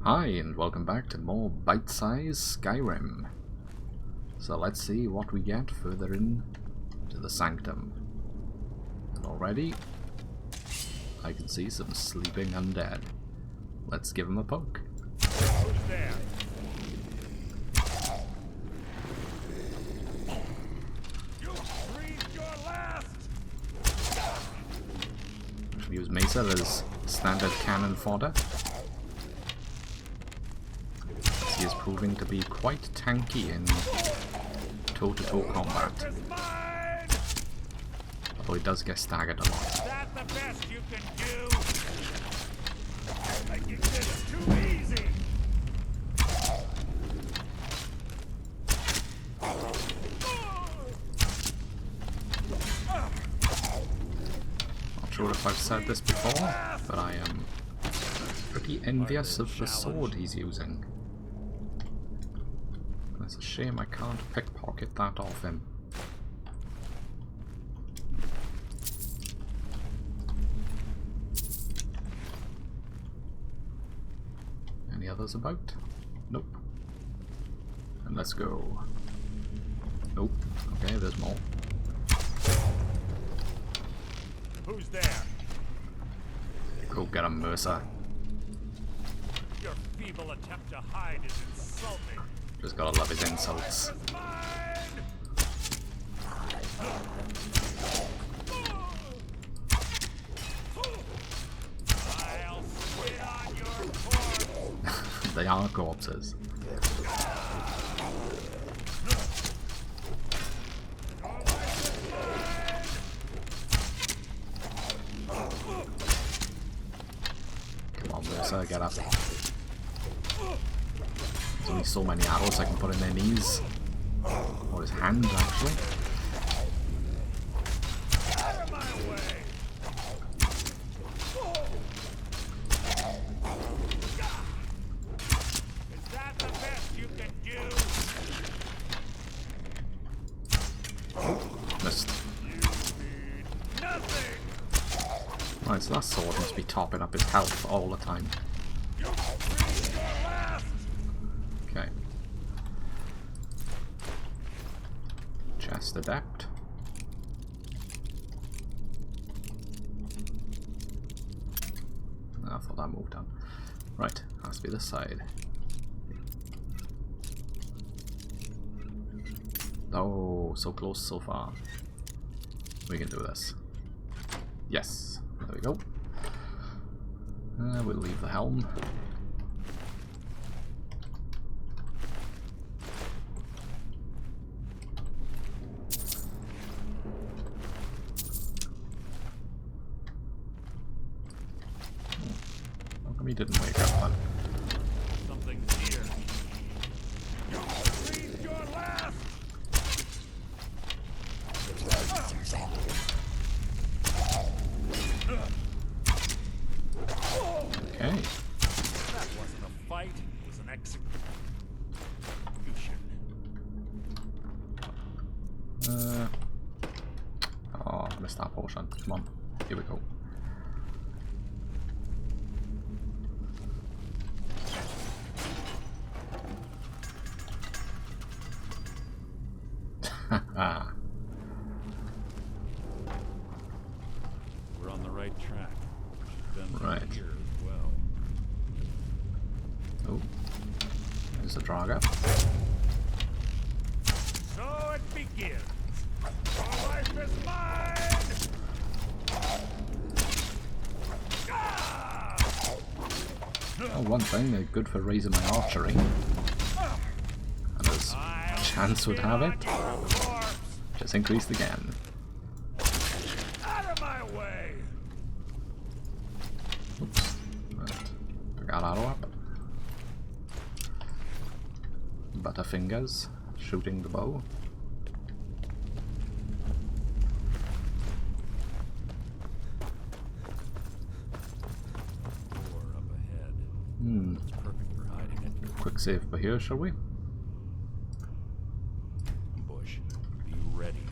Hi and welcome back to more Bite-sized Skyrim. So let's see what we get further in to the sanctum. And already I can see some sleeping undead. Let's give them a poke. Who's there? You breathed your last. Use Mesa as standard cannon fodder. He is proving to be quite tanky in toe-to-toe combat. Although he does get staggered a lot. Is that the best you can do? Making this too easy. Not sure if I've said this before, but I am pretty envious of the sword he's using. It's a shame I can't pickpocket that off him. Any others about? Nope. And let's go. Nope. Okay, there's more. Who's there? Go get him, Mercer. Your feeble attempt to hide is insulting. Just gotta love his insults. I'll spit on your corpse. They are corpses. Come on, Mercer, get up. There's only so many arrows I can put in their knees. Or his hands, actually. Out of my way. Is that the best you can do? Missed. You need nothing. Right, so that sword must be topping up his health all the time. You breathed your last. Okay. Chest adept. I thought that moved on. Right, has to be this side. Oh, so close so far. We can do this. Yes, there we go. We'll leave the helm. How come he didn't wake up then? Something's here. You breathed your last. Okay. That wasn't a fight, it was an execution. Oh, I missed that portion. Come on. Here we go. Ah. We're on the right track. Right. Here as well. Oh. There's a Draga. So it begins. Your life is mine. Ah! Oh, one thing, they're good for raising my archery. And as chance would have it, just increased again. Out of my way. Oops. Right. Forgot arrow up. Butterfingers shooting the bow. Door up ahead. Hmm. Perfect for hiding it. Quick save for here, shall we? Bush, be ready.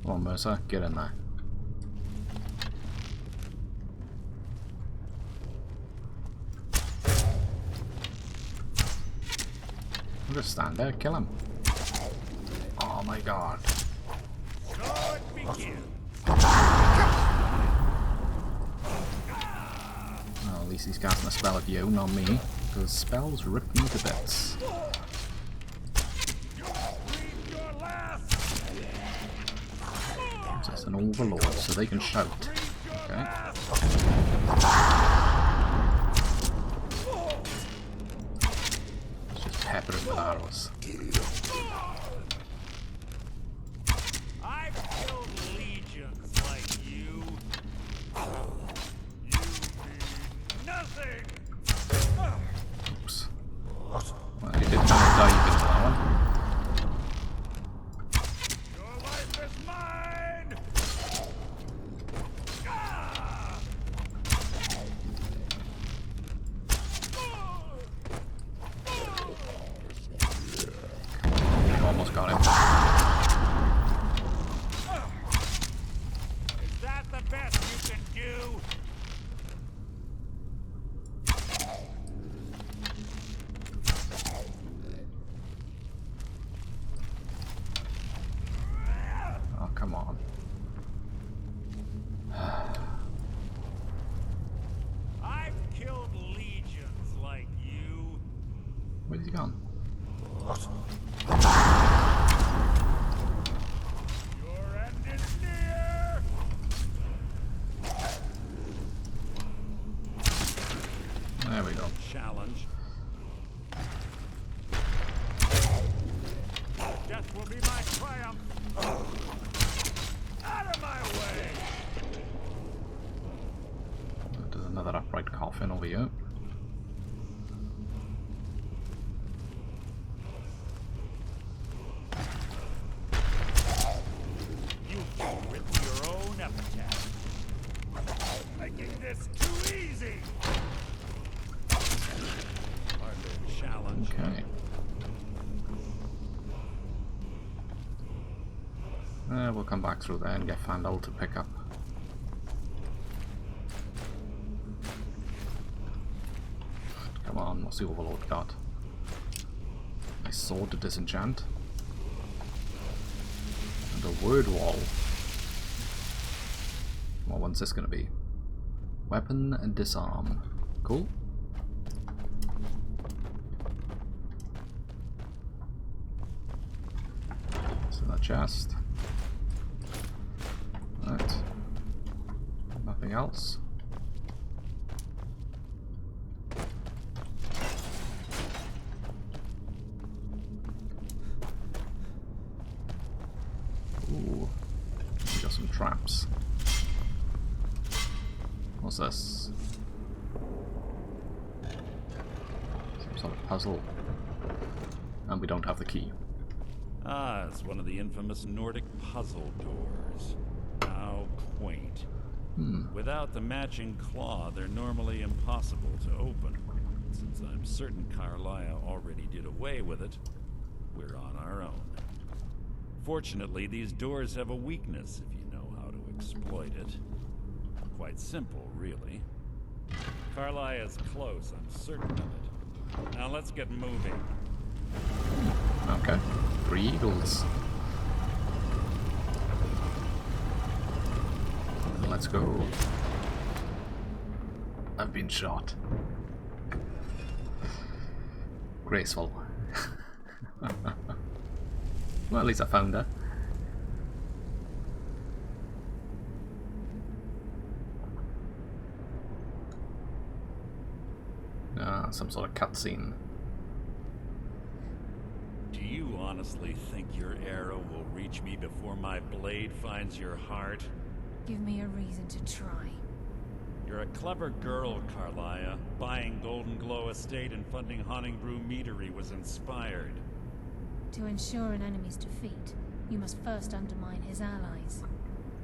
Come on, Mercer, get in there. I'll just stand there, kill him. Oh my god. So it begins. Well, at least he's casting a spell at you, not me, because spells rip me to bits. So it's an overlord, so they can shout. Okay. Let's just pepper him with arrows. I've killed legions like you. You mean nothing. Oops. Well, he did kind of dive into that one. Your life is mine. Almost got him. Is that the best you can do? Oh, come on. I've killed legions like you. Where's he gone? Your end is near. There we go. Challenge. Death will be my triumph. Out of my way. There's another upright coffin over here. You've written your own epitaph. Making this too easy. Hardly a challenge. Okay. We'll come back through there and get Fandal to pick up. Come on, what's the Overlord got? Nice sword to disenchant. And a word wall. What one's this gonna be? Weapon and disarm. Cool. It's in that chest. Right. Nothing else. Ooh. We got some traps. What's this? Some sort of puzzle. And we don't have the key. Ah, it's one of the infamous Nordic puzzle doors. How quaint. Without the matching claw, they're normally impossible to open. Since I'm certain Carlia already did away with it, we're on our own. Fortunately, these doors have a weakness if you know how to exploit it. Quite simple, really. Carlia's close, I'm certain of it. Now let's get moving. Okay. 3 eagles. Let's go. I've been shot. Graceful. Well, at least I found her. Ah, some sort of cutscene. Do you honestly think your arrow will reach me before my blade finds your heart? Give me a reason to try. You're a clever girl, Carlia. Buying Golden Glow Estate and funding Haunting Brew Meadery was inspired. To ensure an enemy's defeat, you must first undermine his allies.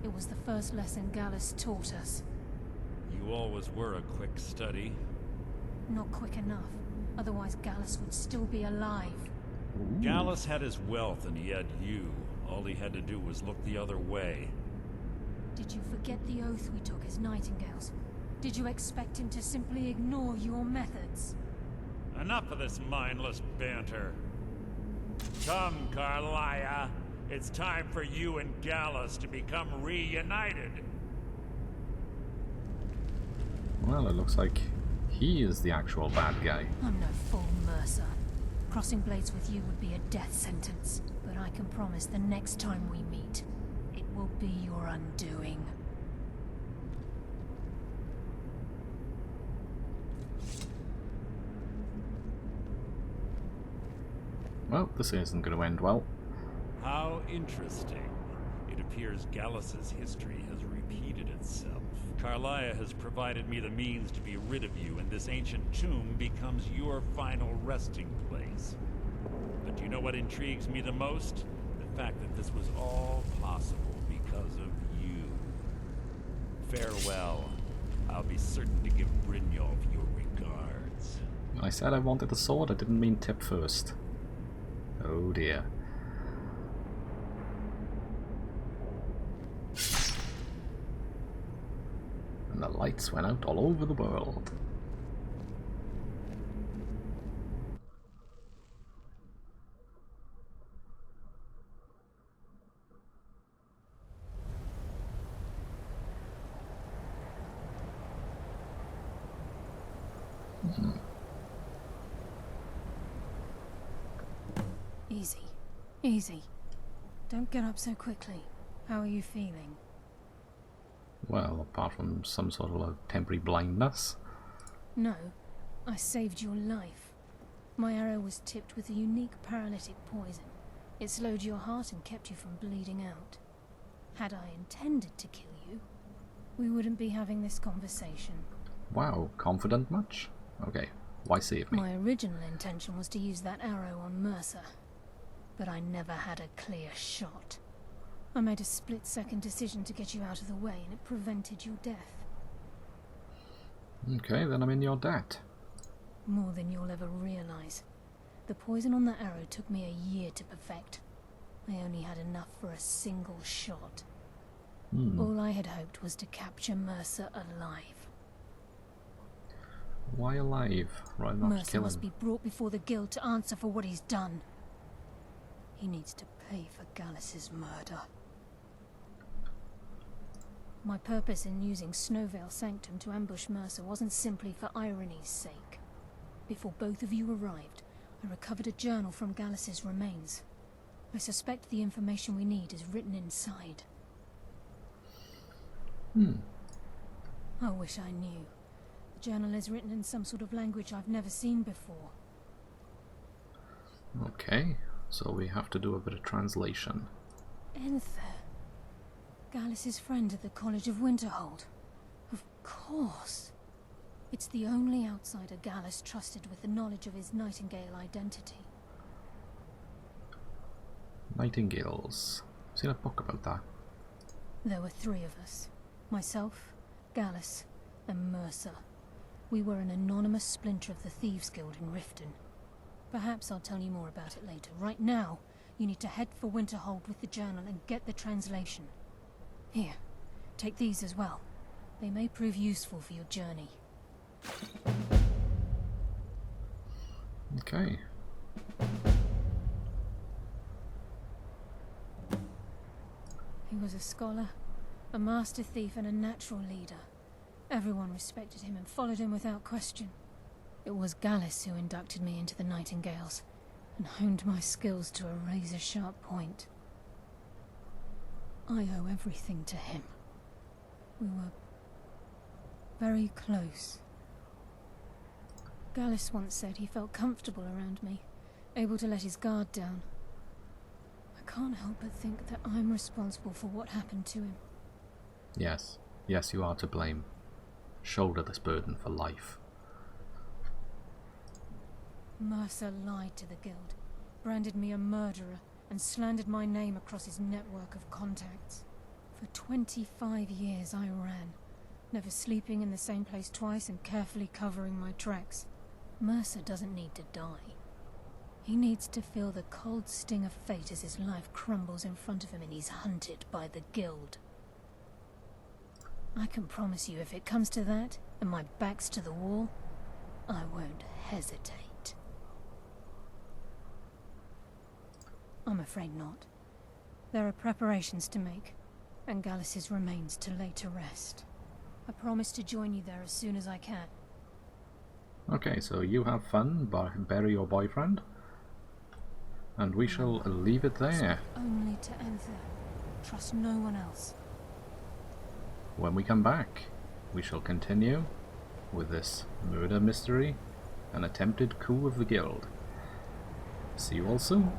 It was the first lesson Gallus taught us. You always were a quick study. Not quick enough, otherwise Gallus would still be alive. Gallus had his wealth and he had you, All he had to do was look the other way. Did you forget the oath we took as Nightingales? Did you expect him to simply ignore your methods? Enough of this mindless banter. Come, Carlia. It's time for you and Gallus to become reunited. Well, it looks like he is the actual bad guy. I'm no fool, Mercer. Crossing blades with you would be a death sentence, but I can promise the next time we meet, it will be your undoing. Well, this isn't going to end well. How interesting. It appears Gallus's history has repeated itself. Carlia has provided me the means to be rid of you, and this ancient tomb becomes your final resting place. But do you know what intrigues me the most? The fact that this was all possible because of you. Farewell. I'll be certain to give Brynjolf your regards. I said I wanted the sword, I didn't mean tip first. Oh dear. And the lights went out all over the world. Easy. Easy. Don't get up so quickly. How are you feeling? Well, apart from some sort of temporary blindness. No. I saved your life. My arrow was tipped with a unique paralytic poison. It slowed your heart and kept you from bleeding out. Had I intended to kill you, we wouldn't be having this conversation. Wow, confident much? Okay, why save me? My original intention was to use that arrow on Mercer, but I never had a clear shot. I made a split-second decision to get you out of the way, and it prevented your death. Okay, then I'm in your debt. More than you'll ever realize. The poison on that arrow took me a year to perfect. I only had enough for a single shot. All I had hoped was to capture Mercer alive. Why alive? Right, not Mercer kill must him. be brought before the guild to answer for what he's done. He needs to pay for Gallus's murder. My purpose in using Snowvale Sanctum to ambush Mercer wasn't simply for irony's sake. Before both of you arrived, I recovered a journal from Gallus's remains. I suspect the information we need is written inside. I wish I knew. The journal is written in some sort of language I've never seen before. Okay, so we have to do a bit of translation. Enther. Gallus's friend at the College of Winterhold. Of course. It's the only outsider Gallus trusted with the knowledge of his Nightingale identity. Nightingales. I've seen a book about that. There were 3 of us. Myself, Gallus, and Mercer. We were an anonymous splinter of the Thieves Guild in Riften. Perhaps I'll tell you more about it later. Right now, you need to head for Winterhold with the journal and get the translation. Here, take these as well. They may prove useful for your journey. Okay. He was a scholar, a master thief, and a natural leader. Everyone respected him and followed him without question. It was Gallus who inducted me into the Nightingales, and honed my skills to a razor-sharp point. I owe everything to him. We were very close. Gallus once said he felt comfortable around me, able to let his guard down. I can't help but think that I'm responsible for what happened to him. Yes. Yes, you are to blame. Shoulder this burden for life. Mercer lied to the guild, branded me a murderer, and slandered my name across his network of contacts. For 25 years I ran, never sleeping in the same place twice and carefully covering my tracks. Mercer doesn't need to die. He needs to feel the cold sting of fate as his life crumbles in front of him and he's hunted by the guild. I can promise you, if it comes to that, and my back's to the wall, I won't hesitate. I'm afraid not. There are preparations to make, and Gallus's remains to lay to rest. I promise to join you there as soon as I can. Okay, so you have fun, bury your boyfriend, and we shall leave it there. Only to enter. Trust no one else. When we come back, we shall continue with this murder mystery and attempted coup of the guild. See you all soon.